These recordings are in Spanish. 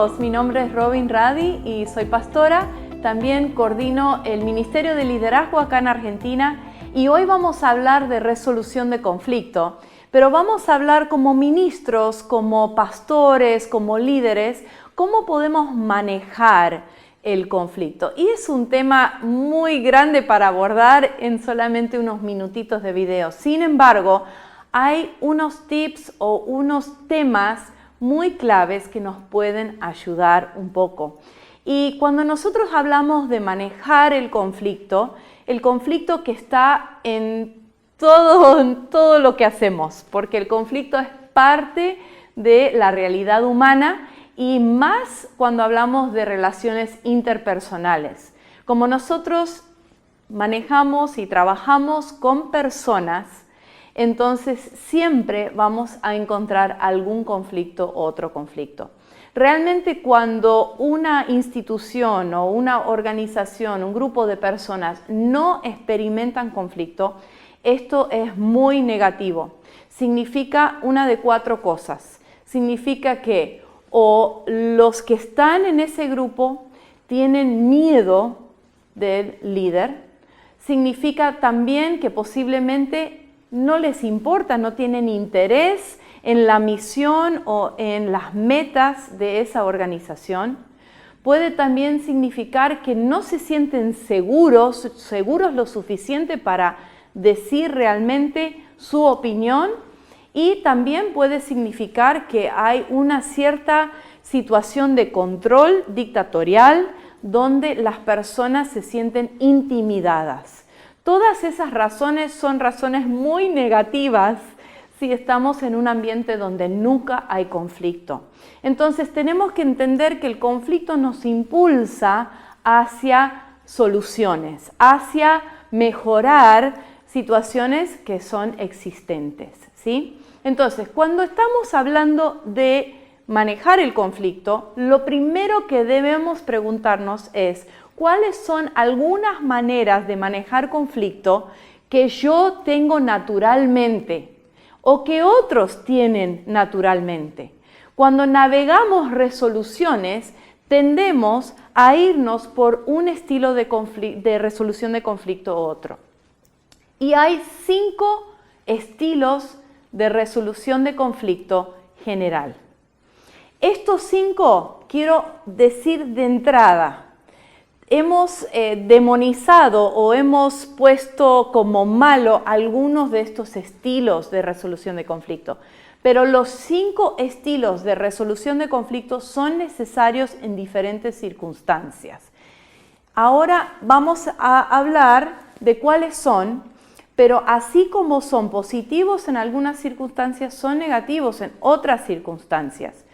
todos, mi nombre es Robin Radi y soy pastora. También coordino el Ministerio de Liderazgo acá en Argentina y hoy vamos a hablar de resolución de conflicto. Pero vamos a hablar como ministros, como pastores, como líderes, cómo podemos manejar el conflicto. Y es un tema muy grande para abordar en solamente unos minutitos de video. Sin embargo, hay unos tips o unos temas muy claves que nos pueden ayudar un poco. Y cuando nosotros hablamos de manejar el conflicto que está en todo lo que hacemos, porque el conflicto es parte de la realidad humana y más cuando hablamos de relaciones interpersonales. Como nosotros manejamos y trabajamos con personas, entonces siempre vamos a encontrar algún conflicto o otro conflicto. Realmente cuando una institución o una organización, un grupo de personas no experimentan conflicto, esto es muy negativo. Significa una de cuatro cosas. Significa que o los que están en ese grupo tienen miedo del líder. Significa también que posiblemente no les importa, no tienen interés en la misión o en las metas de esa organización. Puede también significar que no se sienten seguros lo suficiente para decir realmente su opinión, y también puede significar que hay una cierta situación de control dictatorial donde las personas se sienten intimidadas. Todas esas razones son razones muy negativas si estamos en un ambiente donde nunca hay conflicto. Entonces tenemos que entender que el conflicto nos impulsa hacia soluciones, hacia mejorar situaciones que son existentes, ¿sí? Entonces, cuando estamos hablando de manejar el conflicto, lo primero que debemos preguntarnos es ¿cuáles son algunas maneras de manejar conflicto que yo tengo naturalmente o que otros tienen naturalmente? Cuando navegamos resoluciones, tendemos a irnos por un estilo de resolución de conflicto u otro. Y hay 5 estilos de resolución de conflicto general. Estos 5 quiero decir de entrada. Hemos demonizado o hemos puesto como malo algunos de estos estilos de resolución de conflicto, pero los 5 estilos de resolución de conflicto son necesarios en diferentes circunstancias. Ahora vamos a hablar de cuáles son, pero así como son positivos en algunas circunstancias, son negativos en otras circunstancias.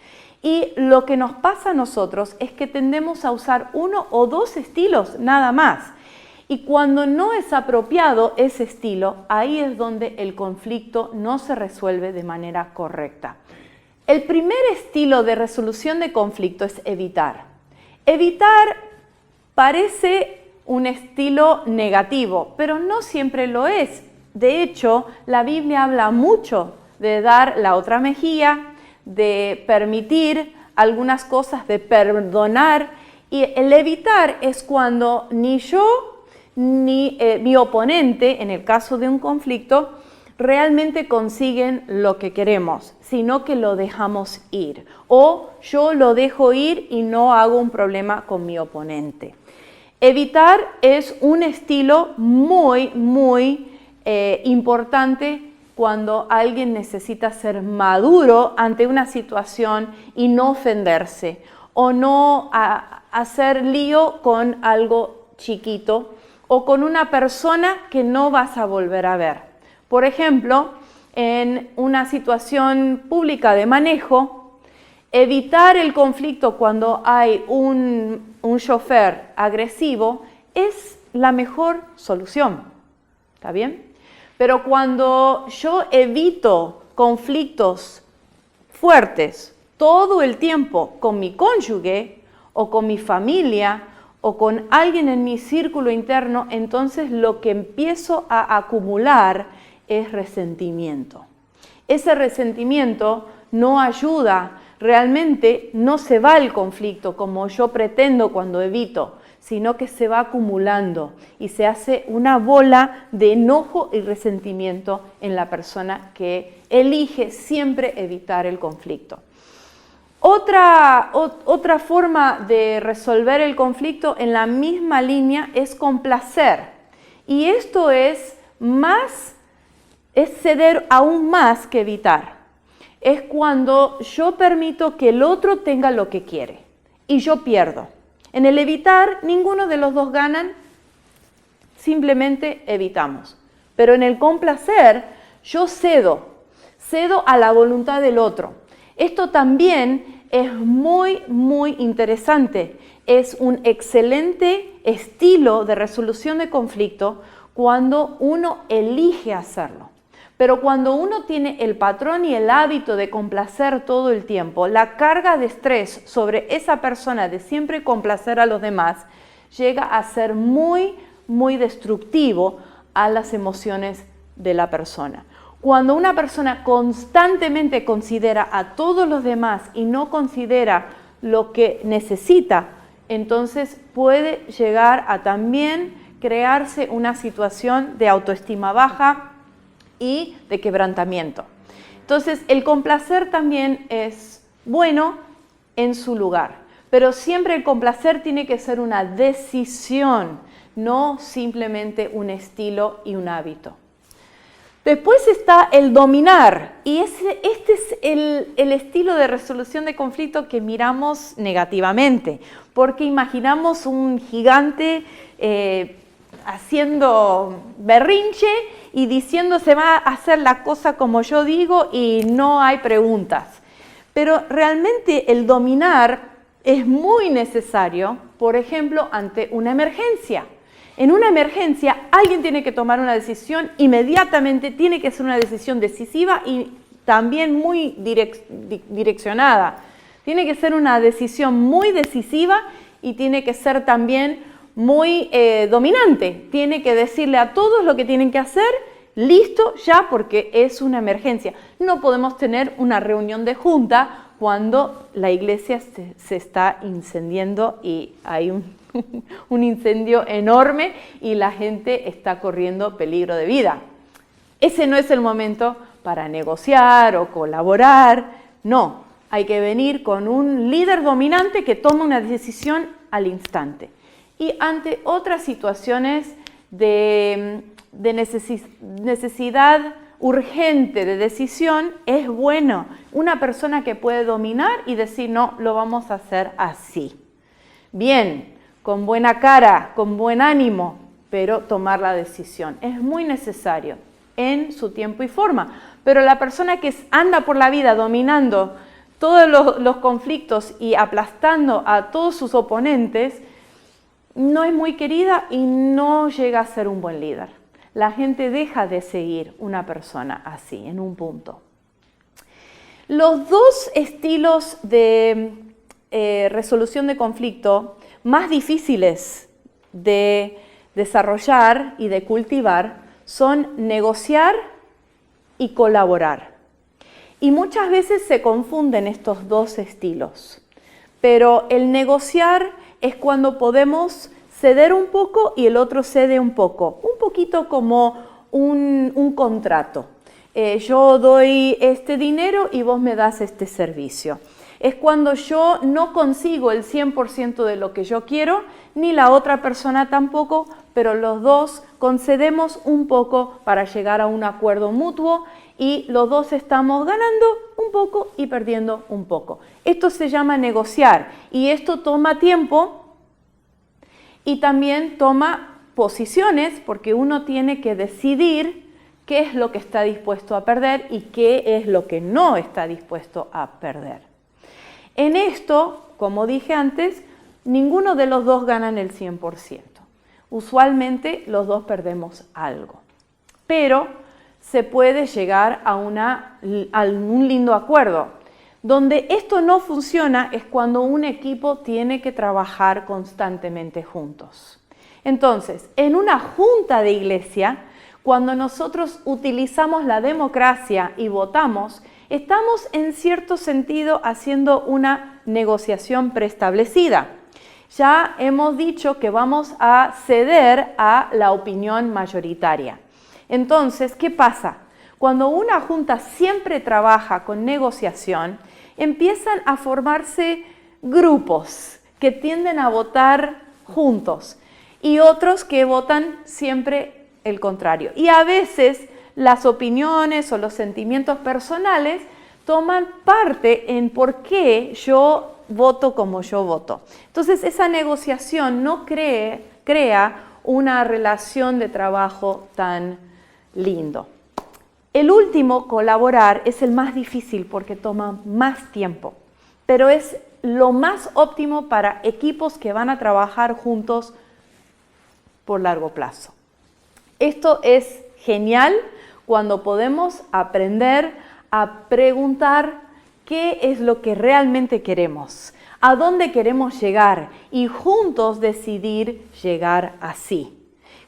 Y lo que nos pasa a nosotros es que tendemos a usar 1 o 2 estilos nada más. Y cuando no es apropiado ese estilo, ahí es donde el conflicto no se resuelve de manera correcta. El primer estilo de resolución de conflicto es evitar. Evitar parece un estilo negativo, pero no siempre lo es. De hecho, la Biblia habla mucho de dar la otra mejilla, de permitir algunas cosas, de perdonar. Y el evitar es cuando ni yo ni mi oponente, en el caso de un conflicto, realmente consiguen lo que queremos, sino que lo dejamos ir. O yo lo dejo ir y no hago un problema con mi oponente. Evitar es un estilo muy importante cuando alguien necesita ser maduro ante una situación y no ofenderse o no hacer lío con algo chiquito o con una persona que no vas a volver a ver. Por ejemplo, en una situación pública de manejo, evitar el conflicto cuando hay un chofer agresivo es la mejor solución. ¿Está bien? Pero cuando yo evito conflictos fuertes todo el tiempo con mi cónyuge o con mi familia o con alguien en mi círculo interno, entonces lo que empiezo a acumular es resentimiento. Ese resentimiento no ayuda realmente no se va el conflicto como yo pretendo cuando evito, sino que se va acumulando y se hace una bola de enojo y resentimiento en la persona que elige siempre evitar el conflicto. Otra forma de resolver el conflicto en la misma línea es complacer. Y esto es ceder aún más que evitar. Es cuando yo permito que el otro tenga lo que quiere y yo pierdo. En el evitar, ninguno de los dos ganan, simplemente evitamos. Pero en el complacer, yo cedo a la voluntad del otro. Esto también es muy, muy interesante. Es un excelente estilo de resolución de conflicto cuando uno elige hacerlo. Pero cuando uno tiene el patrón y el hábito de complacer todo el tiempo, la carga de estrés sobre esa persona de siempre complacer a los demás llega a ser muy, muy destructivo a las emociones de la persona. Cuando una persona constantemente considera a todos los demás y no considera lo que necesita, entonces puede llegar a también crearse una situación de autoestima baja y de quebrantamiento. Entonces, el complacer también es bueno en su lugar, pero siempre el complacer tiene que ser una decisión, no simplemente un estilo y un hábito. Después está el dominar, y este es el estilo de resolución de conflicto que miramos negativamente, porque imaginamos un gigante haciendo berrinche y diciendo se va a hacer la cosa como yo digo y no hay preguntas. Pero realmente el dominar es muy necesario, por ejemplo, ante una emergencia. En una emergencia alguien tiene que tomar una decisión inmediatamente, tiene que ser una decisión decisiva y también muy direccionada. Tiene que ser una decisión muy decisiva y tiene que ser también muy dominante. Tiene que decirle a todos lo que tienen que hacer, listo ya, porque es una emergencia. No podemos tener una reunión de junta cuando la iglesia se está incendiando y hay un incendio enorme y la gente está corriendo peligro de vida. Ese no es el momento para negociar o colaborar, no. Hay que venir con un líder dominante que toma una decisión al instante. Y ante otras situaciones de necesidad urgente de decisión, es bueno una persona que puede dominar y decir, no, lo vamos a hacer así. Bien, con buena cara, con buen ánimo, pero tomar la decisión. Es muy necesario en su tiempo y forma. Pero la persona que anda por la vida dominando todos los conflictos y aplastando a todos sus oponentes, no es muy querida y no llega a ser un buen líder. La gente deja de seguir una persona así, en un punto. Los dos estilos de resolución de conflicto más difíciles de desarrollar y de cultivar son negociar y colaborar. Y muchas veces se confunden estos dos estilos, pero el negociar es cuando podemos ceder un poco y el otro cede un poco, un poquito como un contrato. Yo doy este dinero y vos me das este servicio. Es cuando yo no consigo el 100% de lo que yo quiero, ni la otra persona tampoco, pero los dos concedemos un poco para llegar a un acuerdo mutuo y los dos estamos ganando un poco y perdiendo un poco. Esto se llama negociar y esto toma tiempo y también toma posiciones porque uno tiene que decidir qué es lo que está dispuesto a perder y qué es lo que no está dispuesto a perder. En esto, como dije antes, ninguno de los dos gana el 100%. Usualmente los dos perdemos algo, pero se puede llegar a un lindo acuerdo. Donde esto no funciona es cuando un equipo tiene que trabajar constantemente juntos. Entonces, en una junta de iglesia, cuando nosotros utilizamos la democracia y votamos, estamos en cierto sentido haciendo una negociación preestablecida. Ya hemos dicho que vamos a ceder a la opinión mayoritaria. Entonces, ¿qué pasa? Cuando una junta siempre trabaja con negociación, empiezan a formarse grupos que tienden a votar juntos y otros que votan siempre el contrario. Y a veces las opiniones o los sentimientos personales toman parte en por qué yo voto como yo voto. Entonces esa negociación no crea una relación de trabajo tan lindo. El último, colaborar, es el más difícil porque toma más tiempo, pero es lo más óptimo para equipos que van a trabajar juntos por largo plazo. Esto es genial cuando podemos aprender a preguntar qué es lo que realmente queremos, a dónde queremos llegar y juntos decidir llegar así.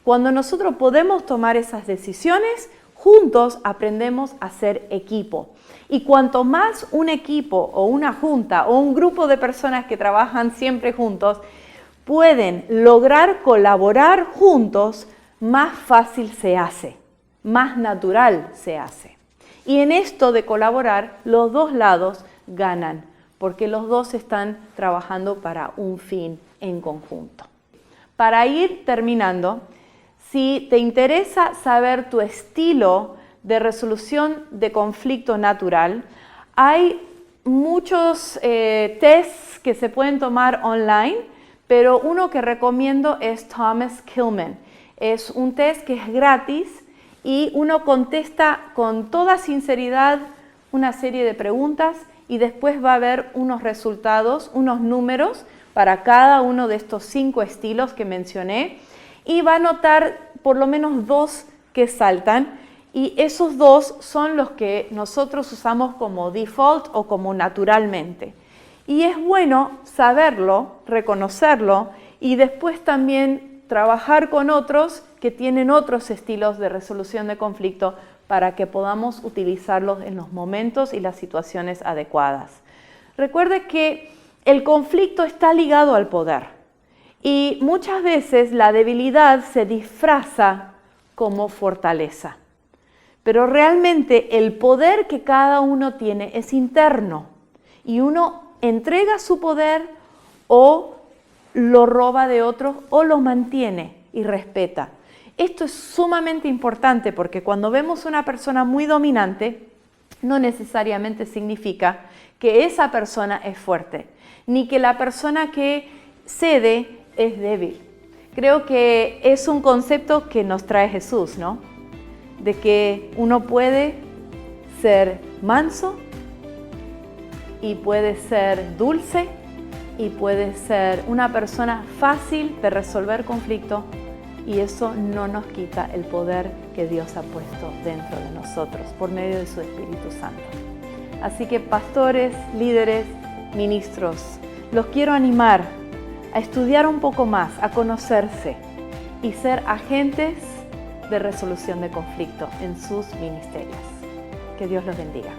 Cuando nosotros podemos tomar esas decisiones, juntos aprendemos a ser equipo. Y cuanto más un equipo o una junta o un grupo de personas que trabajan siempre juntos pueden lograr colaborar juntos, más fácil se hace, más natural se hace. Y en esto de colaborar, los dos lados ganan, porque los dos están trabajando para un fin en conjunto. Para ir terminando, si te interesa saber tu estilo de resolución de conflicto natural, hay muchos tests que se pueden tomar online, pero uno que recomiendo es Thomas Kilmann. Es un test que es gratis y uno contesta con toda sinceridad una serie de preguntas y después va a haber unos resultados, unos números para cada uno de estos 5 estilos que mencioné y va a notar por lo menos 2 que saltan y esos 2 son los que nosotros usamos como default o como naturalmente. Y es bueno saberlo, reconocerlo y después también trabajar con otros que tienen otros estilos de resolución de conflicto para que podamos utilizarlos en los momentos y las situaciones adecuadas. Recuerde que el conflicto está ligado al poder y muchas veces la debilidad se disfraza como fortaleza. Pero realmente el poder que cada uno tiene es interno y uno entrega su poder o lo roba de otros o lo mantiene y respeta. Esto es sumamente importante porque cuando vemos una persona muy dominante, no necesariamente significa que esa persona es fuerte, ni que la persona que cede es débil. Creo que es un concepto que nos trae Jesús, ¿no? De que uno puede ser manso y puede ser dulce y puede ser una persona fácil de resolver conflictos y eso no nos quita el poder que Dios ha puesto dentro de nosotros por medio de su Espíritu Santo. Así que pastores, líderes, ministros, los quiero animar a estudiar un poco más, a conocerse y ser agentes de resolución de conflicto en sus ministerios. Que Dios los bendiga.